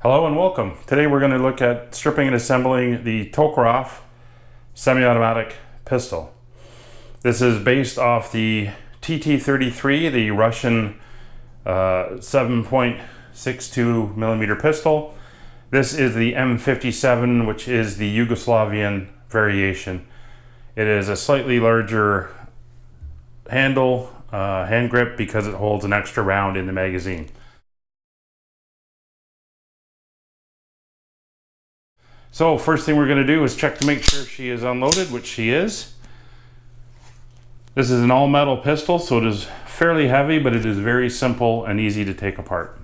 Hello and welcome. Today we're going to look at stripping and assembling the Tokarev semi-automatic pistol. This is based off the TT-33, the Russian 7.62mm pistol. This is the M57, which is the Yugoslavian variation. It is a slightly larger handle, hand grip, because it holds an extra round in the magazine. So first thing we're going to do is check to make sure she is unloaded, which she is. This is an all-metal pistol, so it is fairly heavy, but it is very simple and easy to take apart.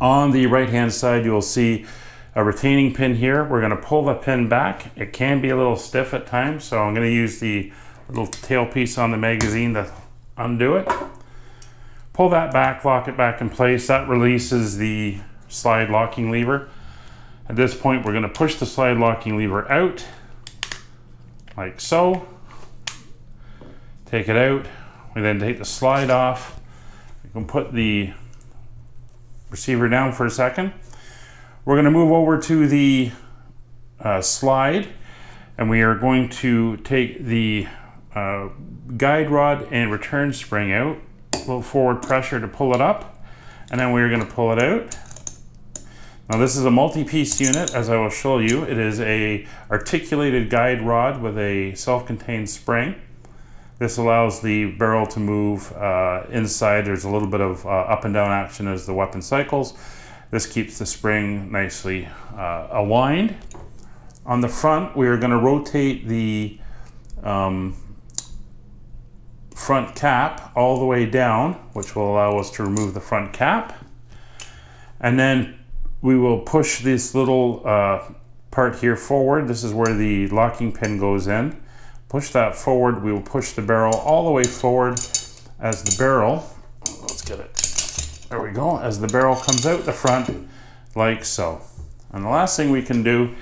On the right-hand side, you'll see a retaining pin here. We're going to pull the pin back. It can be a little stiff at times, so I'm going to use the little tail piece on the magazine to undo it. Pull that back, lock it back in place. That releases the slide locking lever. At this point, we're going to push the slide locking lever out, like so. Take it out. We then take the slide off. We can put the receiver down for a second. We're going to move over to the slide, and we are going to take the guide rod and return spring out. A little forward pressure to pull it up, and then we're going to pull it out. Now this is a multi-piece unit, as I will show you. It is a articulated guide rod with a self-contained spring. This allows the barrel to move inside. There's a little bit of up and down action as the weapon cycles. This keeps the spring nicely aligned. On the front, we are going to rotate the front cap all the way down, which will allow us to remove the front cap. And then we will push this little part here forward. This is where the locking pin goes in. Push that forward. We will push the barrel all the way forward as the barrel, let's get it, there we go, as the barrel comes out the front, like so. And the last thing we can do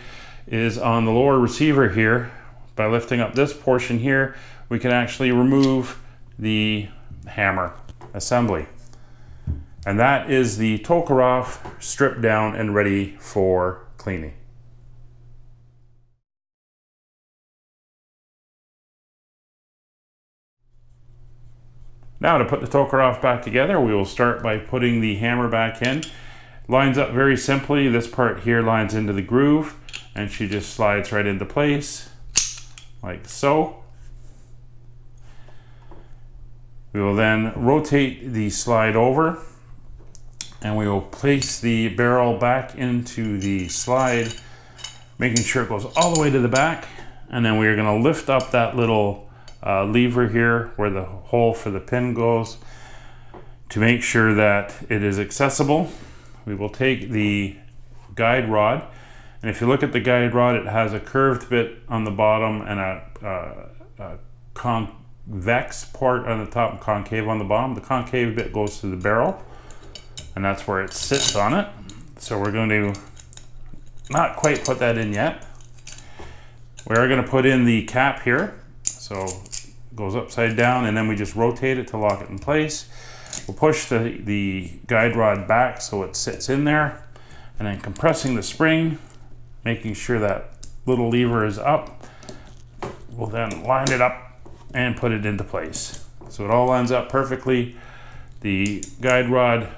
is on the lower receiver here, by lifting up this portion here, we can actually remove the hammer assembly. And that is the Tokarev stripped down and ready for cleaning. Now to put the Tokarev back together, we will start by putting the hammer back in. Lines up very simply. This part here lines into the groove, and she just slides right into place, like so. We will then rotate the slide over, and we will place the barrel back into the slide, making sure it goes all the way to the back. And then we are going to lift up that little lever here where the hole for the pin goes to make sure that it is accessible. We will take the guide rod, and if you look at the guide rod, it has a curved bit on the bottom and a convex part on the top and concave on the bottom. The concave bit goes to the barrel, and that's where it sits on it. So we're going to not quite put that in yet. We are going to put in the cap here. So it goes upside down, and then we just rotate it to lock it in place. We'll push the guide rod back so it sits in there, and then compressing the spring, making sure that little lever is up. We'll then line it up and put it into place. So it all lines up perfectly. The guide rod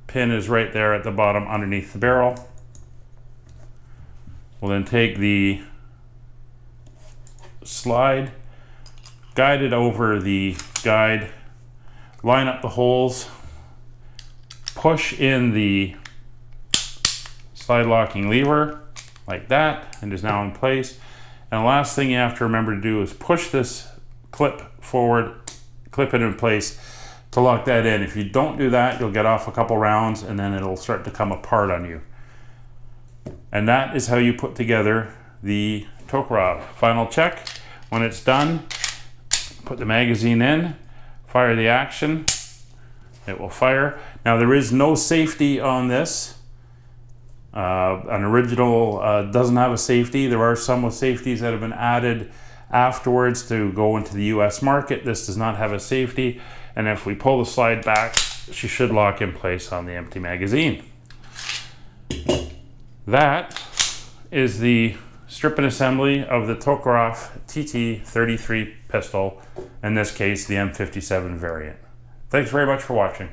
pin is right there at the bottom underneath the barrel. We'll then take the slide, guide it over the guide, line up the holes, push in the slide locking lever like that, and it is now in place. And the last thing you have to remember to do is push this clip forward, clip it in place to lock that in. If you don't do that, you'll get off a couple rounds and then it'll start to come apart on you. And that is how you put together the Tokarev. Final check. When it's done, put the magazine in, fire the action, it will fire. Now there is no safety on this. An original doesn't have a safety. There are some with safeties that have been added afterwards to go into the US market. This does not have a safety, and if we pull the slide back, she should lock in place on the empty magazine. That is the strip and assembly of the Tokarev TT33 pistol, in this case the M57 variant. Thanks very much for watching.